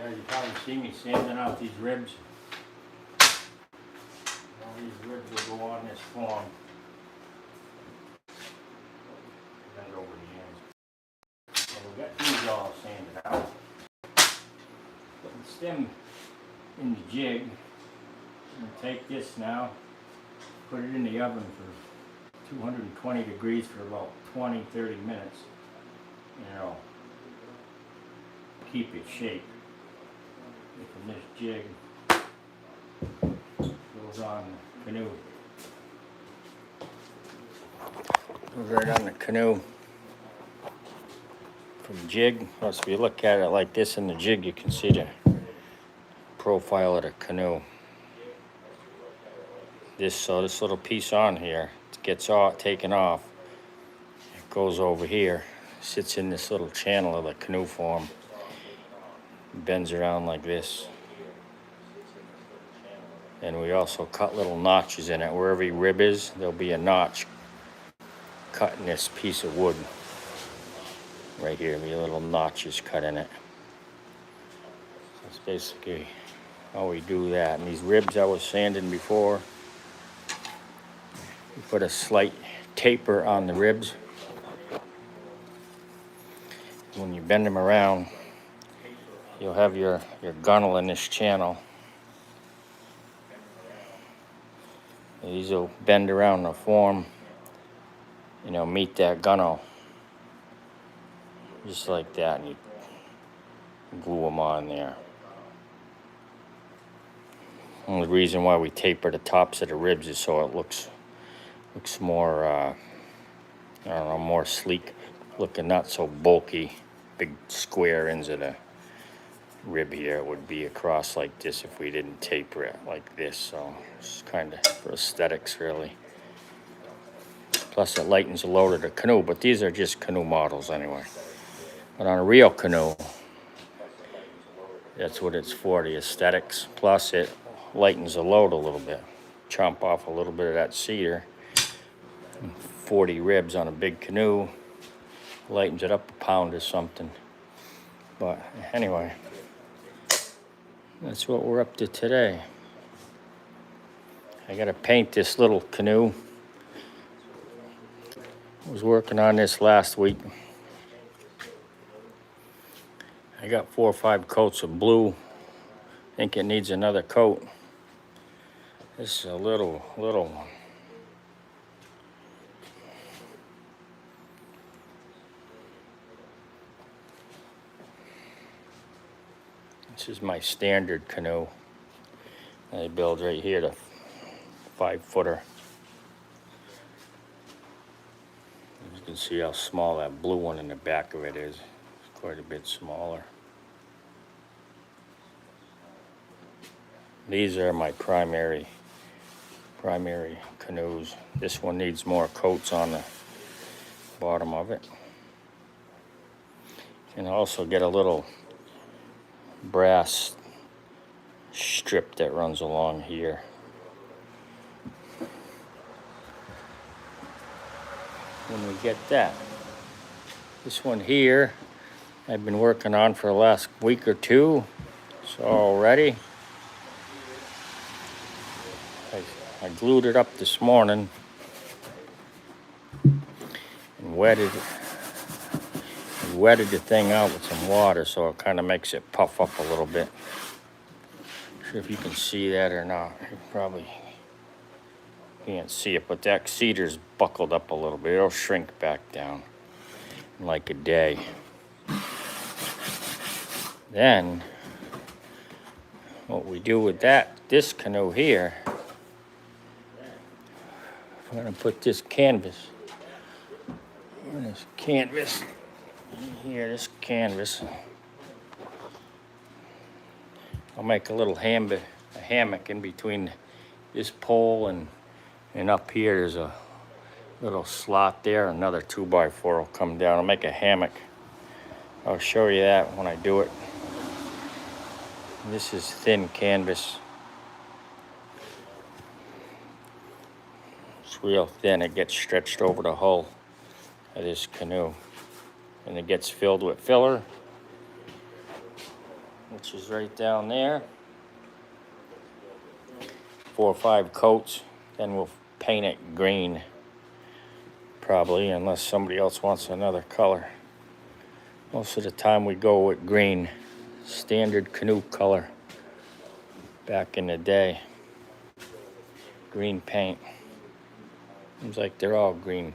You probably see me sanding out these ribs. All these ribs will go on this form. Bend over the ends. So we got these all sanded out. Put the stem in the jig. I'm gonna take this now, put it in the oven for 220 degrees for about 20-30 minutes. And it'll keep its shape. And this jig goes on the canoe. Goes right on the canoe. From jig, plus if you look at it like this in the jig, you can see the profile of the canoe. This little piece on here gets taken off. It goes over here, sits in this little channel of the canoe form, bends around like this. And we also cut little notches in it. Where every rib is, there'll be a notch cut in this piece of wood. Right here, there'll be little notches cut in it. That's basically how we do that. And these ribs I was sanding before, you put a slight taper on the ribs. When you bend them around, you'll have your gunnel in this channel. These will bend around the form, and they'll meet that gunnel. Just like that, and you glue them on there. And the reason why we taper the tops of the ribs is so it looks more, I don't know, more sleek looking, not so bulky. Big square ends of the rib here would be across like this if we didn't taper it like this. So it's kind of for aesthetics, really. Plus it lightens the load of the canoe, but these are just canoe models anyway. But on a real canoe, that's what it's for, the aesthetics. Plus it lightens the load a little bit. Chomp off a little bit of that cedar. 40 ribs on a big canoe. Lightens it up a pound or something. But anyway, that's what we're up to today. I gotta paint this little canoe. I was working on this last week. I got 4 or 5 coats of blue. I think it needs another coat. This is a little one. This is my standard canoe. I build right here, the 5-footer. You can see how small that blue one in the back of it is. It's quite a bit smaller. These are my primary canoes. This one needs more coats on the bottom of it. And also get a little brass strip that runs along here. When we get that, this one here I've been working on for the last week or two. It's all ready. I glued it up this morning and wetted the thing out with some water so it kind of makes it puff up a little bit. Not sure if you can see that or not. You probably can't see it, but that cedar's buckled up a little bit. It'll shrink back down in like a day. Then what we do with this canoe here, I'm gonna put this canvas here, this canvas. I'll make a little hammock in between this pole and up here there's a little slot there. Another 2x4 will come down. I'll make a hammock. I'll show you that when I do it. This is thin canvas. It's real thin. It gets stretched over the hull of this canoe. And it gets filled with filler. which is right down there. 4 or 5 coats, then we'll paint it green. Probably, unless somebody else wants another color. Most of the time we go with green, standard Canoe color. Back in the day, green paint. Seems like they're all green.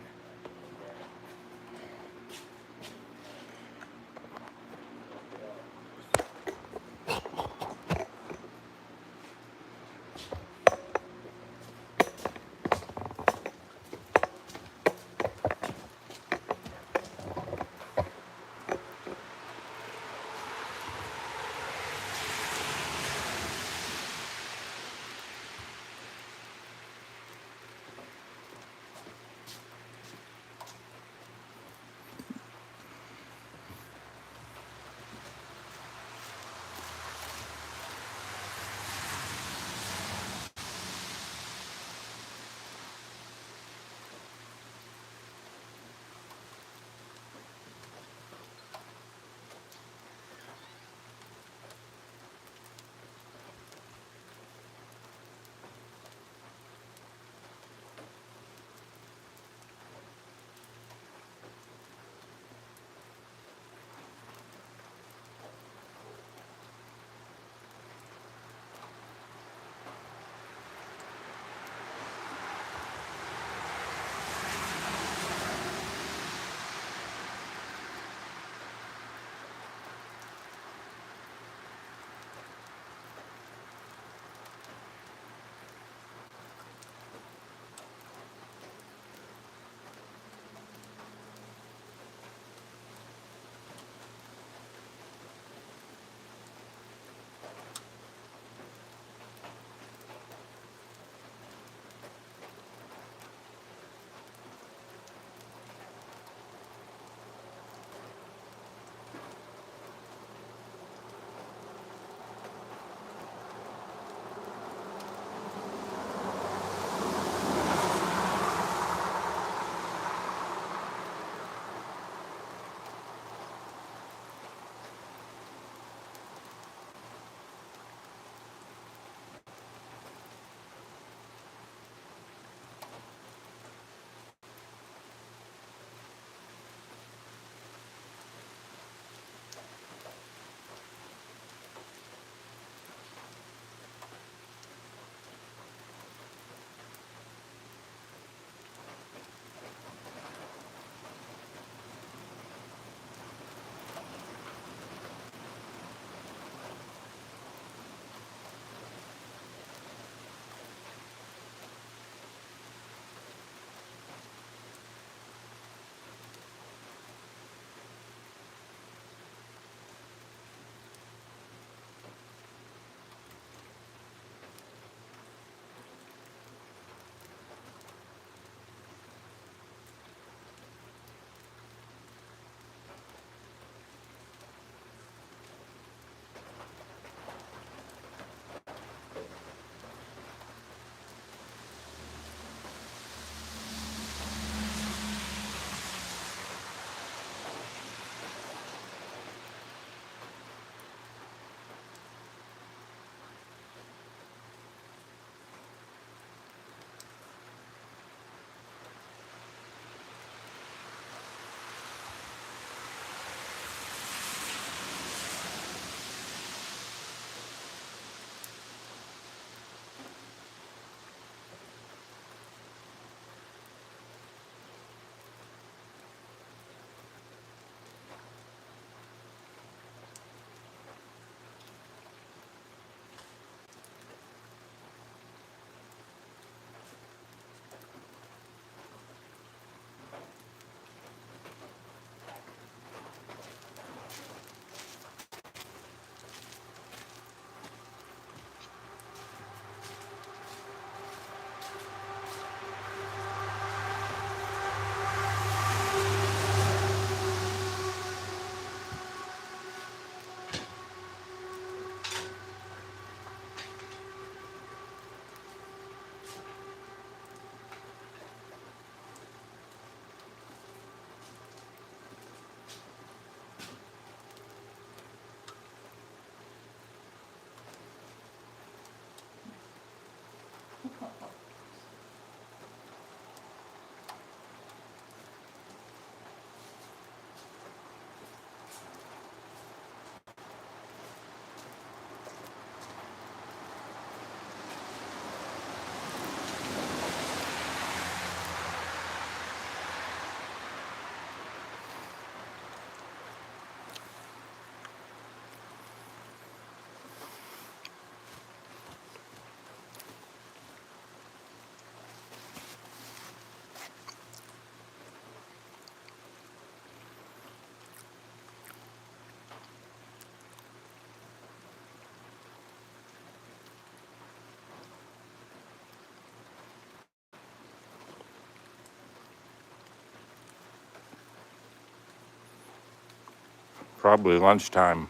probably lunchtime,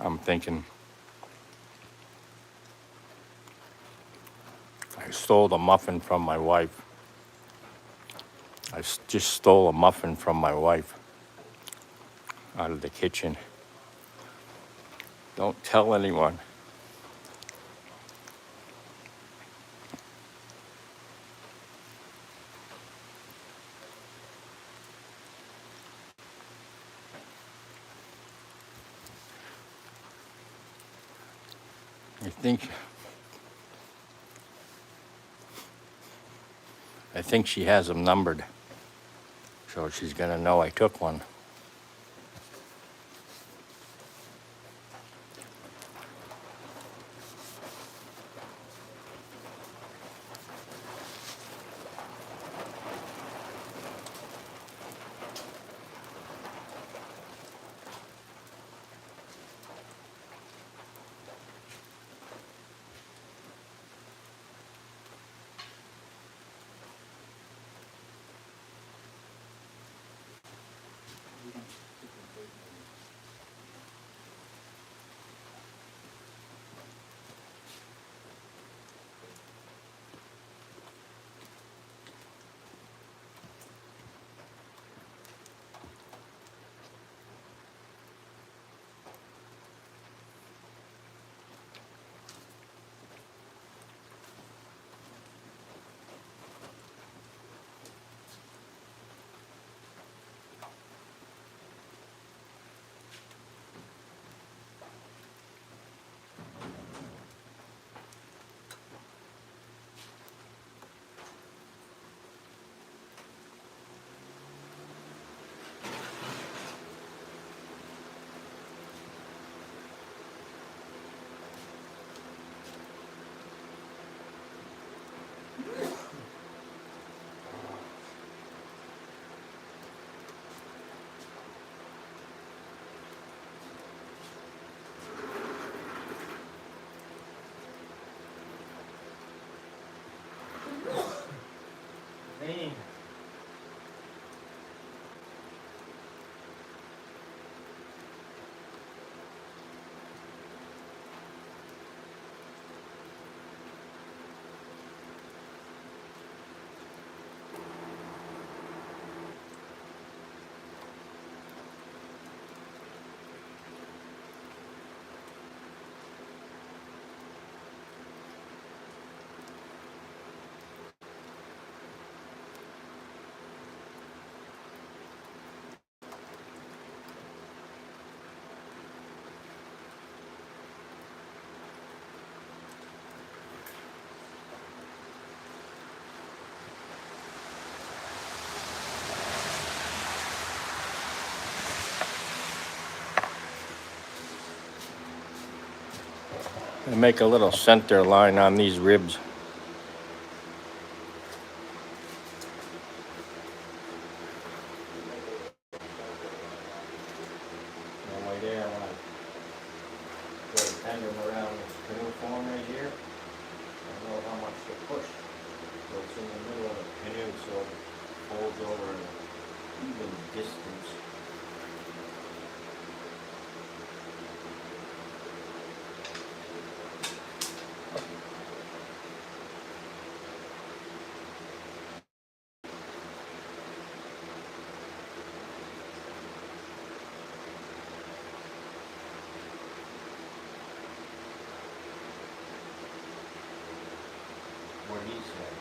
I'm thinking. I stole a muffin from my wife. Just stole a muffin from my wife out of the kitchen. Don't tell anyone. I think she has them numbered, so she's gonna know I took one. I make a little center line on these ribs. Right there, I'm gonna go tendon around this canoe form right here. I don't know how much to push. So it's in the middle of the canoe, so it folds over an even distance. What he said.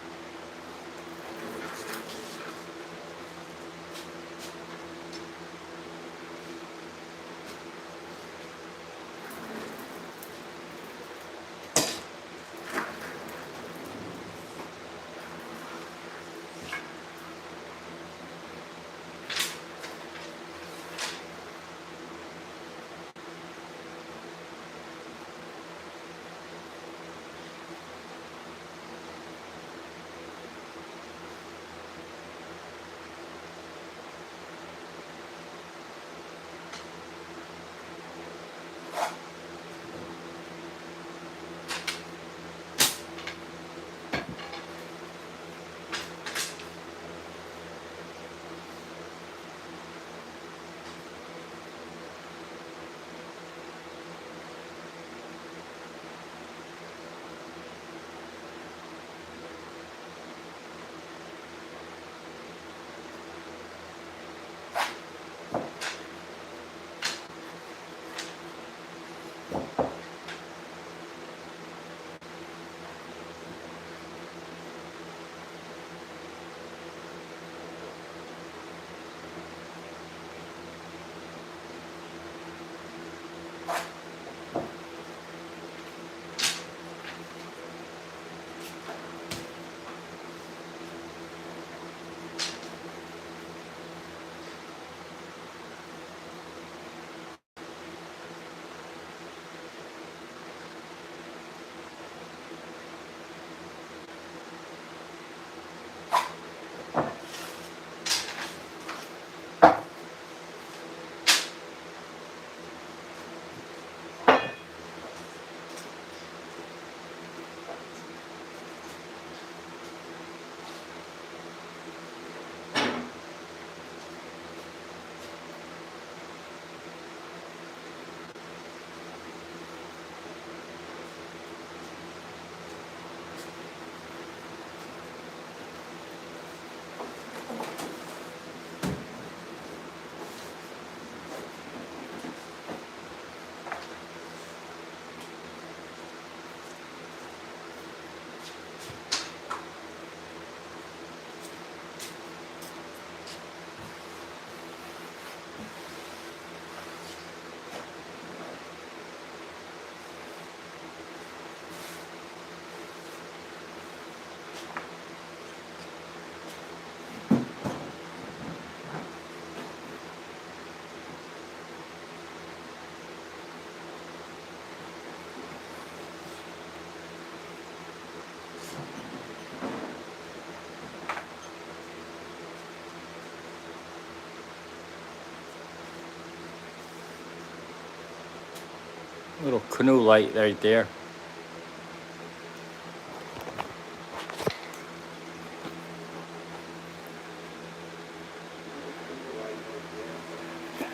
Little canoe light right there.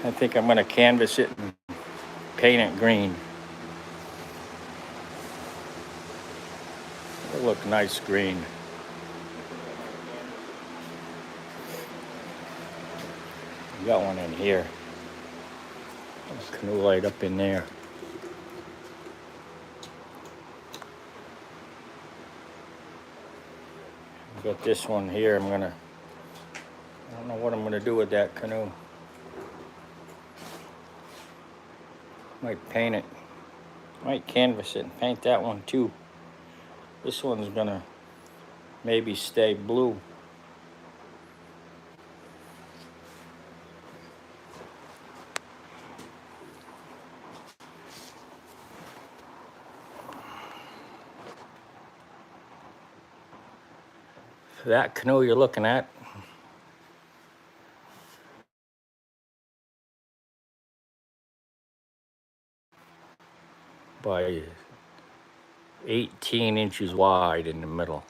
I think I'm gonna canvas it and paint it green. It'll look nice green. Got one in here. Canoe light up in there. Got this one here. I don't know what I'm gonna do with that canoe. Might paint it. Might canvas it and paint that one too. This one's gonna maybe stay blue. That canoe you're looking at, by 18 inches wide in the middle.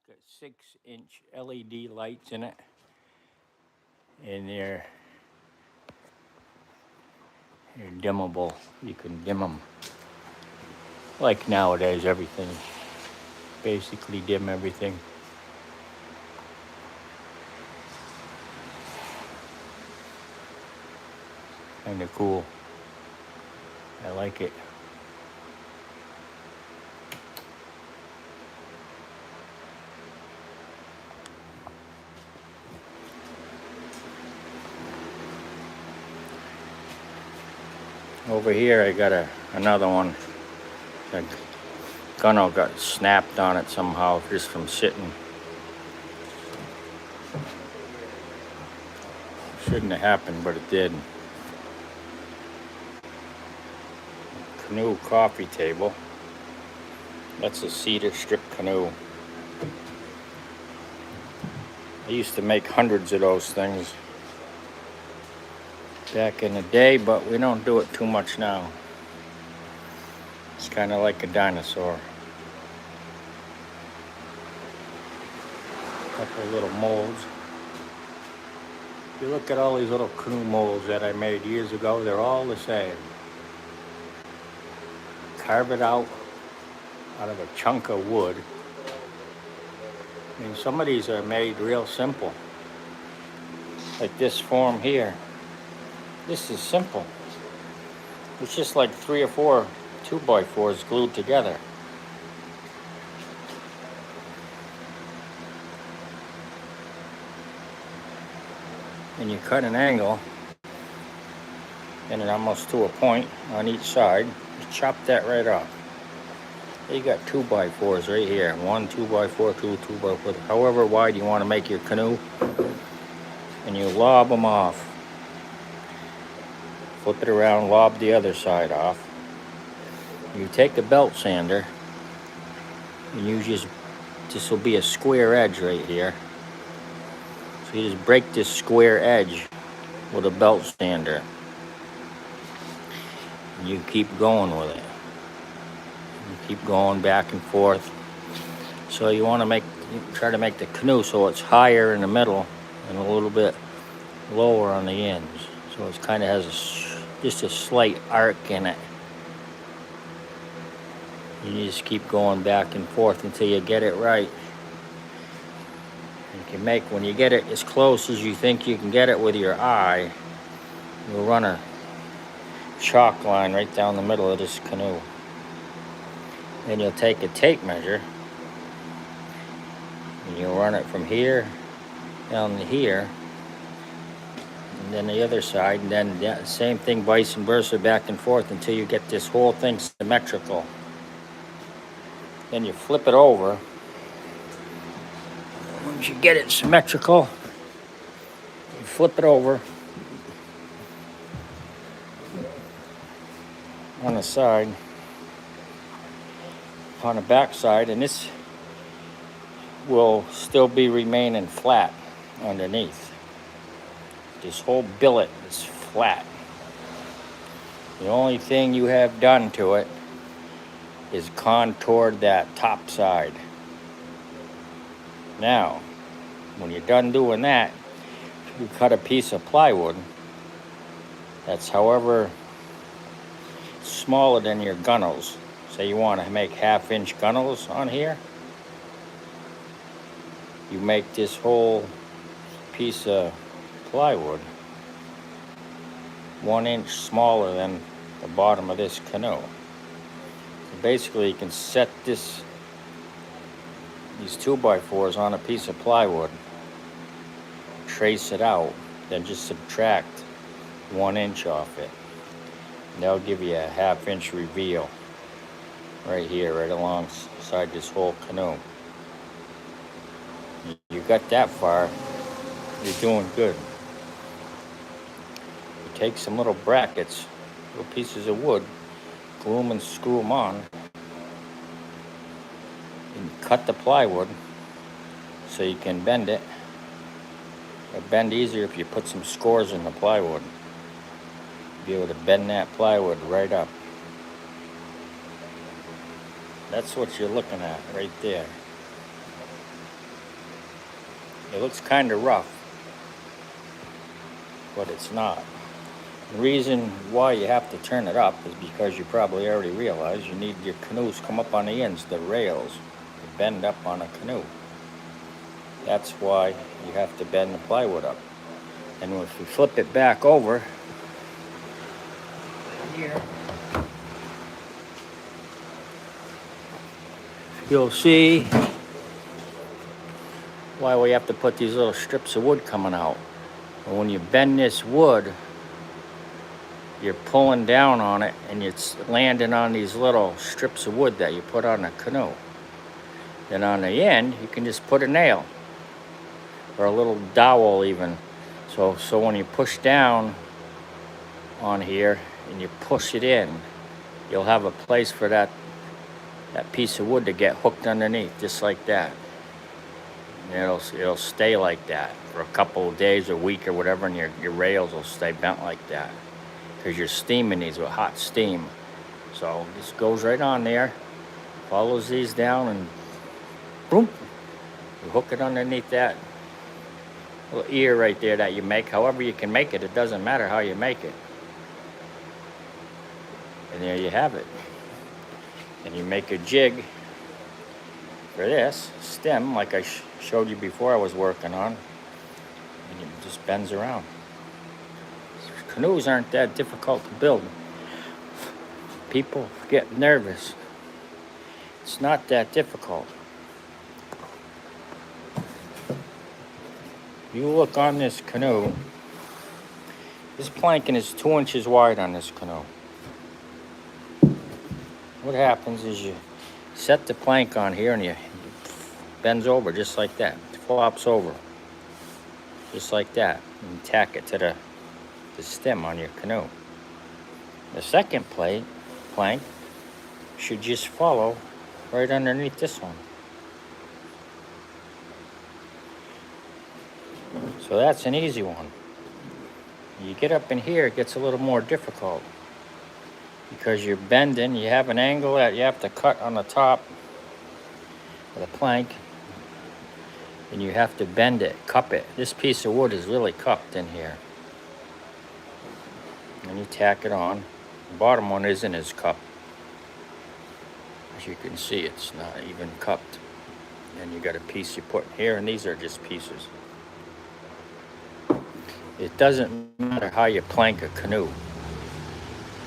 Got 6-inch LED lights in it, and they're dimmable. You can dim them. Like nowadays, everything. Basically dim everything. Kinda cool. I like it. Over here I got another one. The gunwale got snapped on it somehow just from sitting. Shouldn't have happened, but it did. Canoe coffee table. That's a cedar strip canoe. I used to make hundreds of those things back in the day, but we don't do it too much now. It's kind of like a dinosaur. Couple little molds. If you look at all these little canoe molds that I made years ago, they're all the same. Carve it out of a chunk of wood. I mean, some of these are made real simple. Like this form here. This is simple. It's just like 3 or 4 2x4s glued together. And you cut an angle, and it almost to a point on each side. You chop that right off. You got 2x4s right here. 1 2x4, 2 2x4. However wide you want to make your canoe. And you lob them off. Flip it around, lob the other side off. You take a belt sander, and you this will be a square edge right here. So you just break this square edge with a belt sander. And you keep going with it. You keep going back and forth. So you want to try to make the canoe so it's higher in the middle and a little bit lower on the ends. So it kind of has just a slight arc in it. You just keep going back and forth until you get it right. When you get it as close as you think you can get it with your eye, you'll run a chalk line right down the middle of this canoe. Then you'll take a tape measure and you'll run it from here down to here, and then the other side, and then the same thing vice versa, back and forth until you get this whole thing symmetrical. Then you flip it over. Once you get it symmetrical, you flip it over on the side, on the back side, and this will still be remaining flat underneath. This whole billet is flat. The only thing you have done to it is contoured that top side. Now, when you're done doing that, you cut a piece of plywood that's however smaller than your gunnels. Say you want to make 1/2-inch gunnels on here. You make this whole piece of plywood 1 inch smaller than the bottom of this canoe. So basically, you can set these 2x4s on a piece of plywood, trace it out, then just subtract 1 inch off it. And that'll give you a 1/2-inch reveal right here, right alongside this whole canoe. You got that far, you're doing good. You take some little brackets, little pieces of wood, glue them and screw them on, and cut the plywood so you can bend it. It'll bend easier if you put some scores in the plywood. Be able to bend that plywood right up. That's what you're looking at right there. It looks kind of rough, but it's not. The reason why you have to turn it up is because you probably already realize you need your canoes come up on the ends, the rails, to bend up on a canoe. That's why you have to bend the plywood up. And if we flip it back over here, you'll see why we have to put these little strips of wood coming out. And when you bend this wood, you're pulling down on it and it's landing on these little strips of wood that you put on a canoe. Then on the end, you can just put a nail or a little dowel even. So when you push down on here and you push it in, you'll have a place for that piece of wood to get hooked underneath, just like that. And it'll stay like that for a couple of days, a week or whatever, and your rails will stay bent like that because you're steaming these with hot steam. So this goes right on there, follows these down, and boom, you hook it underneath that little ear right there that you make. However you can make it, it doesn't matter how you make it. And there you have it. And you make a jig for this stem like I showed you before I was working on, and it just bends around. Canoes aren't that difficult to build. People get nervous. It's not that difficult. You look on this canoe, this planking is 2 inches wide on this canoe. What happens is you set the plank on here and it bends over just like that. It flops over just like that, and tack it to the stem on your canoe. The second plank should just follow right underneath this one. So that's an easy one. You get up in here, it gets a little more difficult because you're bending. You have an angle that you have to cut on the top of the plank, and you have to bend it, cup it. This piece of wood is really cupped in here. And you tack it on. The bottom one isn't as cupped. As you can see, it's not even cupped. And you got a piece you put here, and these are just pieces. It doesn't matter how you plank a canoe.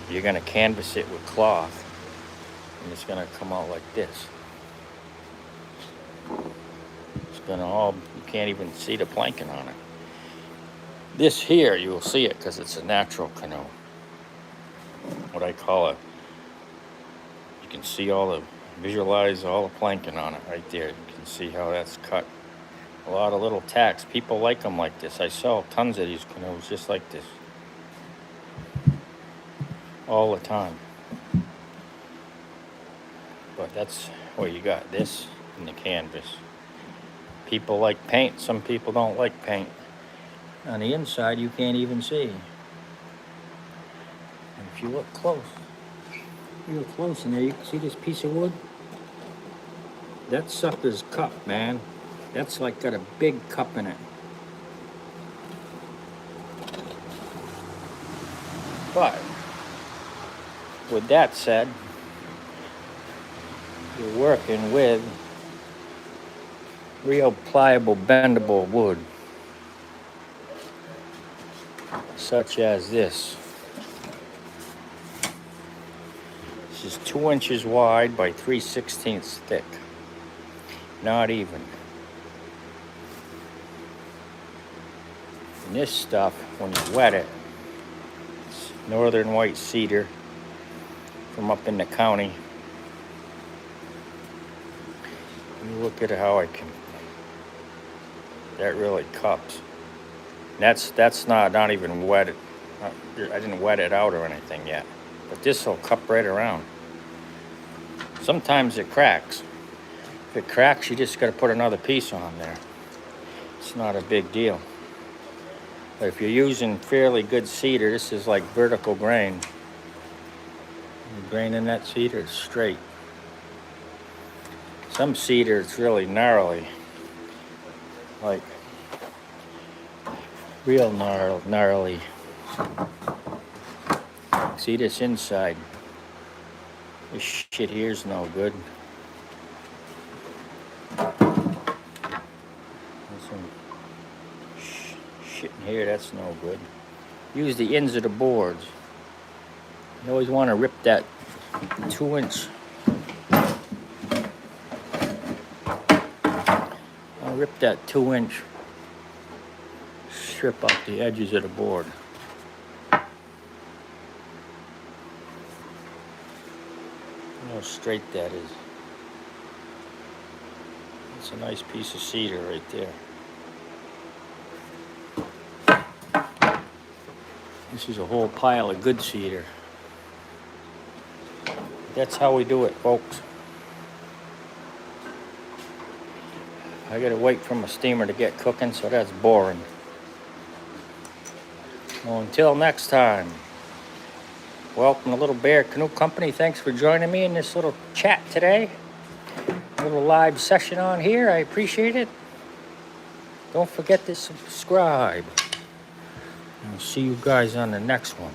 You're gonna canvas it with cloth, and it's gonna come out like this. It's gonna you can't even see the planking on it. This here, you will see it because it's a natural canoe. What I call it. You can see all the Visualize all the planking on it right there. You can see how that's cut. A lot of little tacks. People like them like this. I sell tons of these canoes just like this. All the time. But that's where you got this and the canvas. People like paint. Some people don't like paint. On the inside, you can't even see. And if you look close, in there, you can see this piece of wood? That sucker's cup, man. That's like got a big cup in it. But, with that said, you're working with real pliable, bendable wood, such as this. This is 2 inches wide by 3/16 thick. Not even. And this stuff, when you wet it, it's northern white cedar from up in the county. You look at how I can. That really cups. That's not even wet. I didn't wet it out or anything yet. But this will cup right around. Sometimes it cracks. If it cracks, you just got to put another piece on there. It's not a big deal. But if you're using fairly good cedar, this is like vertical grain. The grain in that cedar is straight. Some cedar, it's really gnarly. Like real gnarly. See this inside? This shit here's no good. There's some shit in here that's no good. Use the ends of the boards. You always want to rip that 2-inch. I'll rip that 2-inch strip off the edges of the board. How straight that is. It's a nice piece of cedar right there. This is a whole pile of good cedar. That's how we do it, folks. I gotta wait for my steamer to get cooking, so that's boring. Well, until next time. Welcome to Little Bear Canoe Company. Thanks for joining me in this little chat today. A little live session on here. I appreciate it. Don't forget to subscribe. I'll see you guys on the next one.